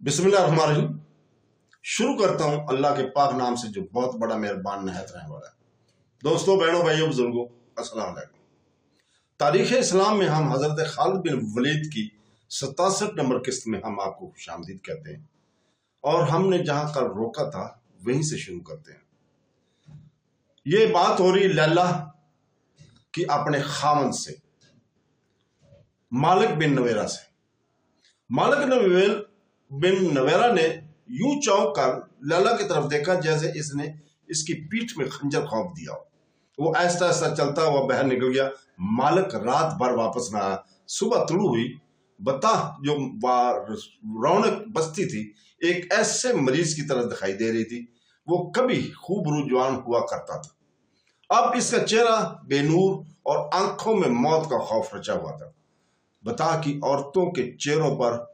बिस्मिल्लाहिर्रहमानिर्रहीम। शुरू करता हूँ अल्लाह के पाक नाम से जो बहुत बड़ा मेहरबान नहायत रहने वाला है। दोस्तों, बहनों, भाइयों, बुजुर्गों, अस्सलाम वालेकुम। तारीख़ इस्लाम में हम हज़रत खालिद बिन वलीद की 67 नंबर किस्त में हम आपको खुशामदीद कहते हैं, और हमने जहाँ कल रोका था वहीं से शुरू करते हैं। ये बात हो रही लैला की अपने खामन से, मालिक बिन नवेरा से। मालिक बिन नवेरा ने यूं चौंक कर लैला की तरफ देखा जैसे इसने इसकी पीठ में खंजर खौंप दिया हो। वो ऐसा ऐसा चलता हुआ बाहर निकल गया। मालिक रात भर वापस ना आया। सुबह तुलू हुई। बता जो रौनक बस्ती थी एक ऐसे मरीज की तरह दिखाई दे रही थी। वो कभी खूब रुजवान हुआ करता था, अब इसका चेहरा बेनूर और आंखों में मौत का खौफ रचा हुआ था। बता कि औरतों के चेहरों पर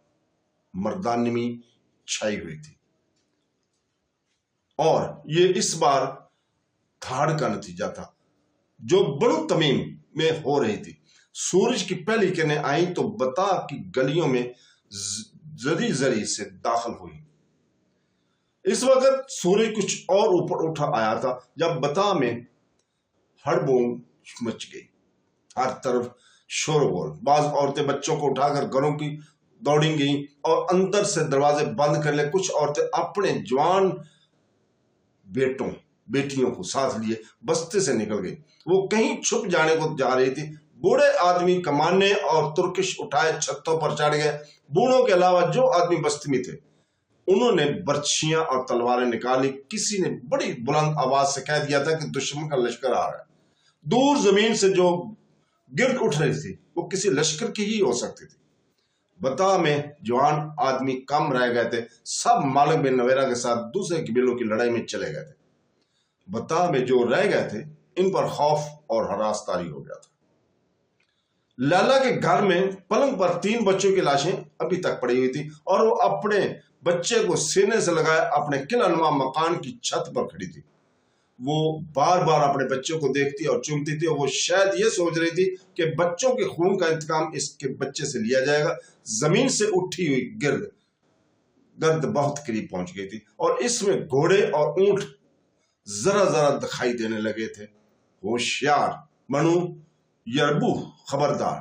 मर्दानगी छाई हुई थी, और ये इस बार धाड़ का नतीजा था जो बनु तमीम में हो रही थी। सूरज की पहली किरणें आई तो बता की गलियों में जरी जरी से दाखिल हुई। इस वक्त सूरज कुछ और ऊपर उठा आया था जब बता में हड़बोल मच गई। हर तरफ शोरगुल। बाज औरतें बच्चों को उठाकर घरों की दौड़ी गईं और अंदर से दरवाजे बंद कर ले। कुछ औरतें अपने जवान बेटों बेटियों को साथ लिए बस्ती से निकल गई। वो कहीं छुप जाने को जा रही थी। बूढ़े आदमी कमाने और तुर्किश उठाए छतों पर चढ़ गए। बूढ़ों के अलावा जो आदमी बस्ती में थे उन्होंने बर्छियां और तलवारें निकाली। किसी ने बड़ी बुलंद आवाज से कह दिया था कि दुश्मन का लश्कर आ रहा है। दूर जमीन से जो गिरद उठ रही थी वो किसी लश्कर की ही हो सकती थी। बता में जवान आदमी कम रह गए थे। सब मालिक बिन नवेरा के साथ दूसरे कबीलों की लड़ाई में चले गए थे। बता में जो रह गए थे इन पर खौफ और हरास तारी हो गया था। लैला के घर में पलंग पर 3 बच्चों की लाशें अभी तक पड़ी हुई थी, और वो अपने बच्चे को सीने से लगाए अपने किलानुमा मकान की छत पर खड़ी थी। वो बार बार अपने बच्चों को देखती और चूमती थी, और वो शायद ये सोच रही थी कि बच्चों के खून का इंतकाम इसके बच्चे से लिया जाएगा। जमीन से उठी हुई गर्द बहुत करीब पहुंच गई थी, और इसमें घोड़े और ऊंट जरा जरा दिखाई देने लगे थे। होशियार बनु यरबू, खबरदार।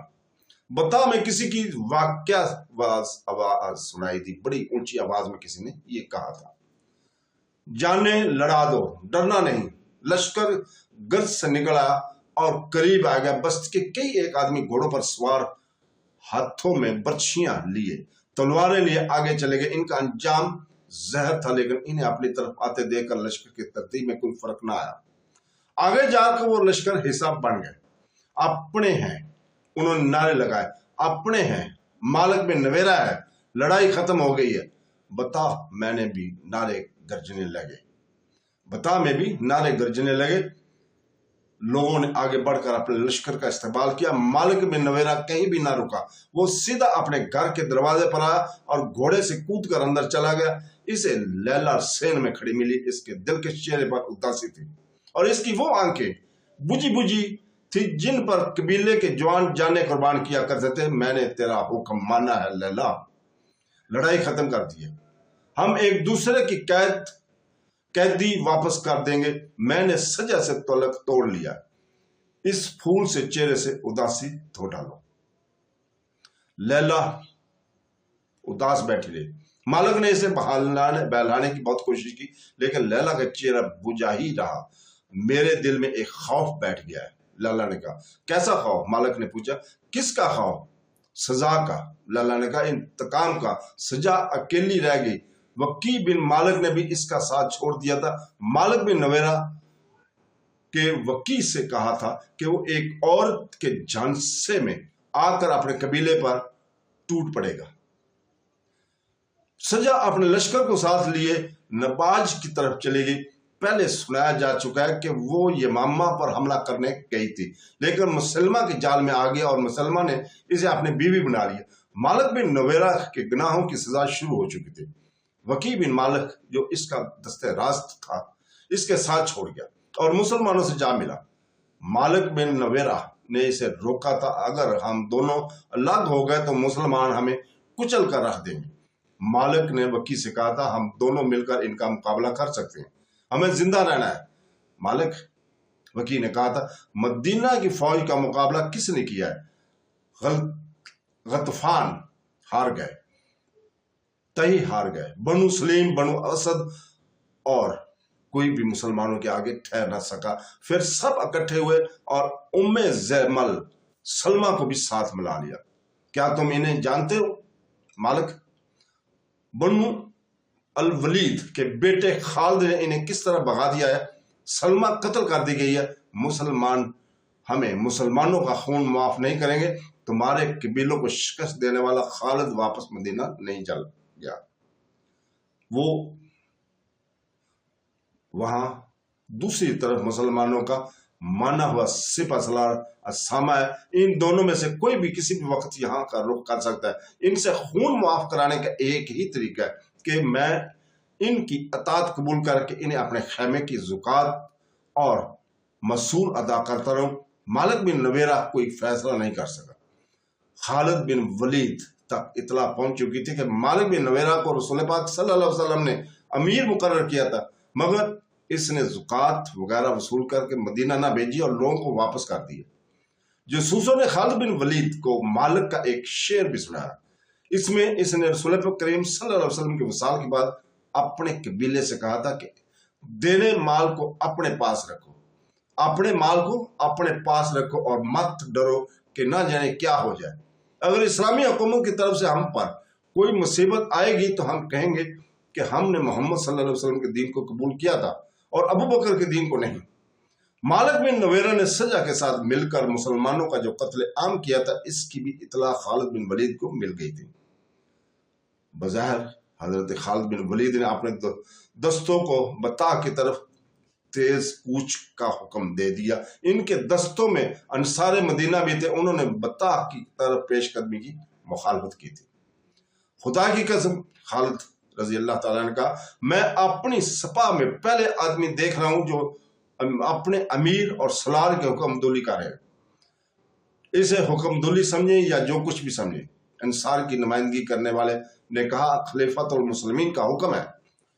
बता में किसी की वाक्या आवाज सुनाई दी। बड़ी ऊंची आवाज में किसी ने ये कहा था, जाने लड़ा दो, डरना नहीं। लश्कर गर्द से निकला और करीब आ गया। बस्ती के कई एक आदमी घोड़ों पर सवार, हाथों में बर्छियां लिए, तलवारें लिए आगे चले गए। इनका अंजाम जहर था, लेकिन इन्हें अपनी तरफ आते देखकर लश्कर की तरतीब में कोई फर्क ना आया। आगे जाकर वो लश्कर हिसाब बन गए। अपने हैं, उन्होंने नारे लगाए, अपने हैं, मालिक बिन नवेरा है, लड़ाई खत्म हो गई है। बता मैंने भी नारे गर्जने लगे। बता में भी नारे गर्जने लगे। लोगों ने आगे बढ़कर अपने लश्कर का इस्तेमाल किया। मालिक बिन नवेरा कहीं भी ना रुका। वो सीधा अपने घर के दरवाजे पर आया और घोड़े से कूदकर अंदर चला गया। इसे लैला सेन में खड़ी मिली। इसके दिल के चेहरे पर उदासी थी, और इसकी वो आंखें बुझी बुझी थी जिन पर कबीले के जवान जाने कुर्बान किया करते थे। मैंने तेरा हुक्म माना है लैला, लड़ाई खत्म कर दी है। हम एक दूसरे की कैदी वापस कर देंगे। मैंने सजा से तलक तोड़ लिया। इस फूल से चेहरे से उदासी धो डालो। लैला उदास बैठी रही। मालिक ने इसे बहलाने की बहुत कोशिश की, लेकिन लैला का चेहरा बुझा ही रहा। मेरे दिल में एक खौफ बैठ गया है, लैला ने कहा। कैसा खौफ? मालिक ने पूछा। किसका खौफ? सजा का, लैला ने कहा, इंतकाम का। सजा अकेली रह गई। वकी बिन मालिक ने भी इसका साथ छोड़ दिया था। मालिक बिन नवेरा के वकी से कहा था कि वो एक औरत के झांसे में आकर अपने कबीले पर टूट पड़ेगा। सजा अपने लश्कर को साथ लिए नबाज की तरफ चली गई। पहले सुनाया जा चुका है कि वो यमामा पर हमला करने गई थी, लेकिन मुसलमा के जाल में आ गया और मुसलमा ने इसे अपनी बीवी बना लिया। मालिक बिन नवेरा के गुनाहों की सजा शुरू हो चुकी थी। वकी बिन मालिक जो इसका दस्ते रास्त था इसके साथ छोड़ गया और मुसलमानों से जा मिला। मालिक बिन नवेरा ने इसे रोका था, अगर हम दोनों अलग हो गए तो मुसलमान हमें कुचल कर रख देंगे। मालिक ने वकी से कहा था हम दोनों मिलकर इनका मुकाबला कर सकते हैं, हमें जिंदा रहना है। मालिक वकी ने कहा था मदीना की फौज का मुकाबला किसने किया है? गतफान हार गए, तही हार गए। बनु सलीम, बनु असद और कोई भी मुसलमानों के आगे ठहर ना सका। फिर सब इकट्ठे हुए और उम्मे ज़ैमल सलमा को भी साथ मिला लिया। क्या तुम इन्हें जानते हो? मालिक, बनु अल वलीद के बेटे खालिद ने इन्हें किस तरह भगा दिया है। सलमा कत्ल कर दी गई है। मुसलमान हमें मुसलमानों का खून माफ नहीं करेंगे। तुम्हारे कबीलों को शिकस्त देने वाला खालिद वापस मदीना नहीं चल गया। वो वहां दूसरी तरफ मुसलमानों का माना हुआ सिपह सलार असामा है। इन दोनों में से कोई भी किसी भी वक्त यहाँ का रुख कर सकता है। इनसे खून माफ कराने का एक ही तरीका है कि मैं इनकी अतात कबूल करके इन्हें अपने खैमे की ज़ुकात और मसूल अदा करता रहूं। मालिक बिन नवेरा कोई फैसला नहीं कर सका। खालिद बिन वलीद तक इतला पहुंच चुकी थी कि मालिक बिन नवेरा को रसूल पाक सल्लल्लाहु अलैहि वसल्लम ने अमीर मुकर्रर किया था, मगर इसने ज़ुकात वगैरह वसूल करके मदीना ना भेजी और लोगों को वापस कर दिया। जसूसों ने खालिद बिन वलीद को मालिक का एक शेर भी सुनाया। इसमें इसने रसूल करीम सल्लल्लाहु अलैहि वसल्लम के वसाल के बाद अपने कबीले से कहा था कि देने माल को अपने पास रखो, अपने माल को अपने पास रखो और मत डरो कि ना जाने क्या हो जाए। अगर इस्लामी हुकूमत की तरफ से हम पर कोई मुसीबत आएगी तो हम कहेंगे कि हमने मोहम्मद सल्लल्लाहु अलैहि वसल्लम के दीन को कबूल किया था और अबू बकर के दीन को नहीं। मालिक बिन नवेरा ने सजा के साथ मिलकर मुसलमानों का जो कत्ल आम किया था, इसकी भी इतला खालिद बिन वलीद को मिल गई थी। बज़ाहिर हजरत खालिद बिन वलीद ने अपने दस्तों को बता की तरफ तेज कूच का हुक्म दे दिया। इनके दस्तों में अंसार मदीना भी थे। उन्होंने बता की तरफ पेशकदमी की मुखालफत की थी। खुदा की कसम, खालिद रजी अल्लाह ताला ने कहा, मैं अपनी सपा में पहले आदमी देख रहा हूं जो अपने अमीर और सलार के हुक्मदुली का रहे। इसे हुक्मदुली समझे या जो कुछ भी समझे, अंसार की नुमाइंदगी करने वाले ने कहा खलीफतुल मुस्लिमीन का हुक्म है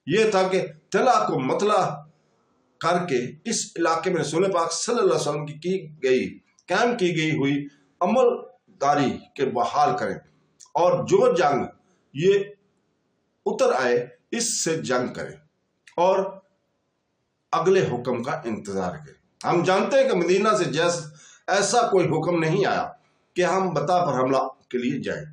यह था कि तला को मतला करके इस इलाके में रसूल पाक सल्लल्लाहु अलैहि वसल्लम की गई कायम की गई हुई अमलदारी के बहाल करें और जो जंग ये उतर आए इससे जंग करें और अगले हुक्म का इंतजार करें। हम जानते हैं कि मदीना से ऐसा कोई हुक्म नहीं आया कि हम बता पर हमला के लिए जाएं।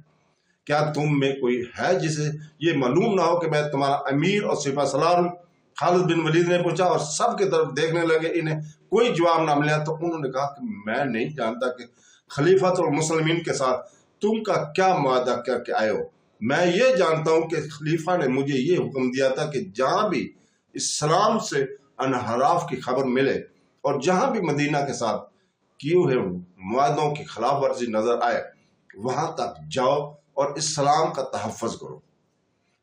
क्या तुम में कोई है जिसे ये मालूम ना हो कि मैं तुम्हारा अमीर और सिपह सलार हूं? खालिद बिन वलीद ने पूछा और सब की तरफ देखने लगे। इन्हें कोई जवाब ना मिला तो उन्होंने कहा कि मैं नहीं जानता कि खलीफतुल मुस्लिमीन के साथ तुम का क्या मुआदा करके आए हो। मैं ये जानता हूं कि खलीफा ने मुझे ये हुक्म दिया था कि जहां भी इस्लाम से अनहराफ की खबर मिले और जहां भी मदीना के साथ किए हुए मुआदों की खिलाफ वर्जी नजर आए वहां तक जाओ और इस्लाम का तहफ़्फ़ुज़ करो।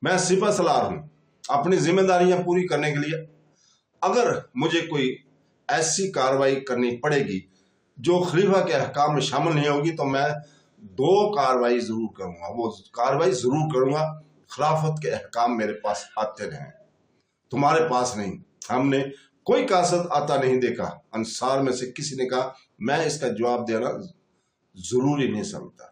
मैं सिपह सलार हूं अपनी जिम्मेदारियां पूरी करने के लिए। अगर मुझे कोई ऐसी कार्रवाई करनी पड़ेगी जो खलीफा के अहकाम में शामिल नहीं होगी तो मैं दो कार्रवाई जरूर करूंगा। वो कार्रवाई जरूर करूंगा। खिलाफत के अहकाम मेरे पास आते रहें, तुम्हारे पास नहीं। हमने कोई कासद आता नहीं देखा। अंसार में से किसी ने कहा मैं इसका जवाब देना जरूरी नहीं समझता।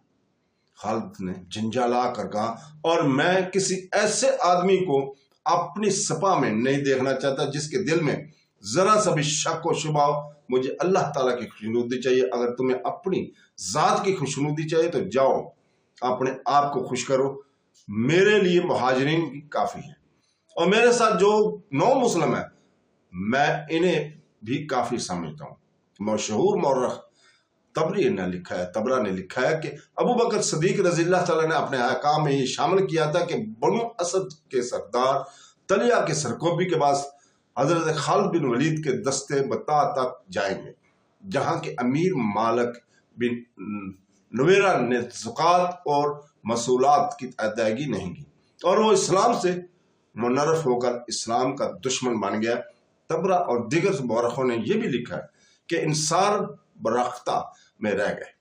खालिद ने झंझाला कर कहा और मैं किसी ऐसे आदमी को अपनी सपा में नहीं देखना चाहता जिसके दिल में जरा सा भी शक व शुबा हो। मुझे अल्लाह ताला की खुशनुदी चाहिए। अगर तुम्हें अपनी जात की खुशनुदी चाहिए तो जाओ अपने आप को खुश करो। मेरे लिए मुहाजिरीन भी काफी है और मेरे साथ जो 9 मुस्लिम है मैं इन्हें भी काफी समझता हूँ। मशहूर मौरख तबरा ने लिखा है कि अबू बकर सदीक रज़ी अल्लाह ताला ने अपने अहकाम में ये शामिल किया था कि बनु असद के सरदार तलिया के सरकोबी के बाद हजरत खालिद बिन वलीद के दस्ते बता तक जाएंगे जहां के अमीर मालिक बिन नवेरा ने ज़कात और मसूलात की अदायगी नहीं की और वो इस्लाम से मुनर्रफ होकर इस्लाम का दुश्मन बन गया। तबरा और दीगर मौरखों ने यह भी लिखा है कि इंसार बरख्ता में रह गए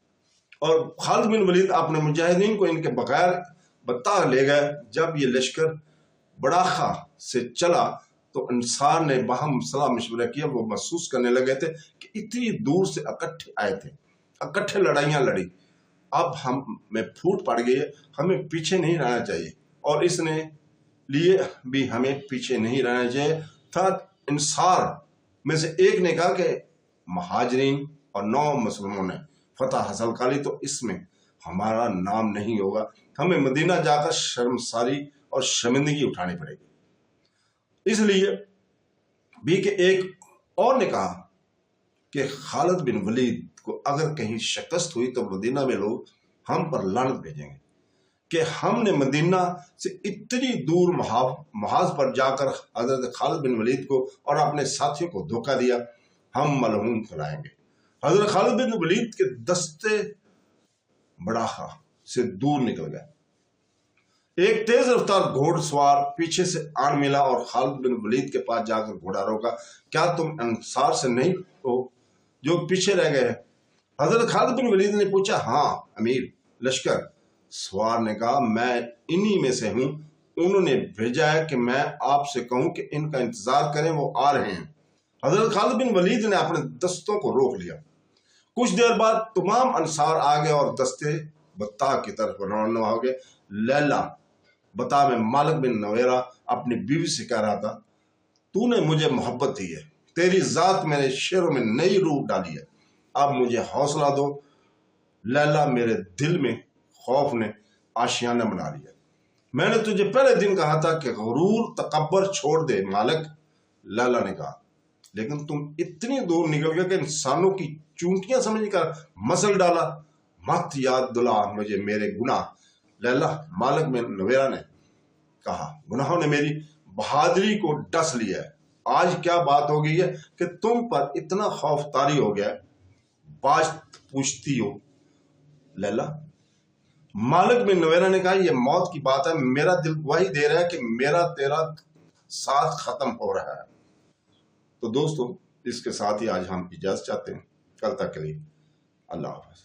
और खालिद बिन वलीद अपने मुजाहिदीन को इनके बगैर بتا لے گئے۔ جب یہ لشکر بڑاخا سے چلا تو انصار نے باہم صلاح مشورہ کیا، وہ محسوس کرنے لگے تھے کہ اتنی دور سے اکٹھے آئے تھے، اکٹھے لڑائیاں لڑی، اب ہم میں پھوٹ پڑ گئی ہے، ہمیں پیچھے نہیں رہنا چاہیے، اور اس نے لیے بھی ہمیں پیچھے نہیں رہنا چاہیے تھا۔ انصار میں سے ایک نے کہا کہ مہاجرین اور 9 مسلمانوں نے فتح حاصل کر لی تو اس میں ہمارا نام نہیں ہوگا، ہمیں مدینہ جا کر شرمساری اور شرمندگی اٹھانی پڑے گی۔ اس لیے بھی کہ ایک اور نے کہا کہ خالد بن ولید کو اگر کہیں شکست ہوئی تو مدینہ میں لوگ ہم پر لعنت بھیجیں گے کہ ہم نے مدینہ سے اتنی دور محاذ پر جا کر حضرت خالد بن ولید کو اور اپنے ساتھیوں کو دھوکہ دیا، ہم ملعون کھلائیں گے۔ حضرت خالد بن ولید کے دستے بڑاخا سے دور نکل گئے، ایک تیز رفتار گھوڑ سوار پیچھے سے آن ملا اور خالد بن ولید کے پاس جا کر گھوڑا روکا، کیا تم انصار سے نہیں ہو جو پیچھے رہ گئے؟ حضرت خالد بن ولید نے پوچھا، ہاں امیر لشکر۔ سوار نے کہا، میں انہی میں سے ہوں، انہوں نے بھیجا ہے کہ میں آپ سے کہوں کہ ان کا انتظار کریں، وہ آ رہے ہیں۔ حضرت خالد بن ولید نے اپنے دستوں کو روک لیا۔ کچھ دیر بعد تمام انصار آ گئے اور دستے بتا کی طرف روانہ ہو گئے۔ لیلا بتا میں مالک بن نویرہ اپنی بیوی سے کہہ رہا تھا، تو نے مجھے محبت دی ہے، تیری ذات میرے شعروں میں نئی روح ڈالی ہے، اب مجھے حوصلہ دو۔ لیلا میرے دل میں خوف نے آشیانہ بنا لیا، میں نے تجھے پہلے دن کہا تھا کہ غرور تکبر چھوڑ دے مالک، لیلا نے کہا، لیکن تم اتنی دور نکل گئے کہ انسانوں کی چونٹیاں سمجھ کر مسل ڈالا، مت یاد دلا مجھے میرے گناہ۔ لیلا مالک بن نویرہ نے کہا، گناہوں نے میری بہادری کو ڈس لیا ہے، آج کیا بات ہو گئی ہے کہ تم پر اتنا خوف طاری ہو گیا ہے؟ باز پوچھتی ہو لیلا؟ مالک بن نویرہ نے کہا، یہ موت کی بات ہے، میرا دل گواہی دے رہا ہے کہ میرا تیرا ساتھ ختم ہو رہا ہے۔ تو دوستو اس کے ساتھ ہی آج ہم اجازت چاہتے ہیں، کل تک کے لیے اللہ حافظ۔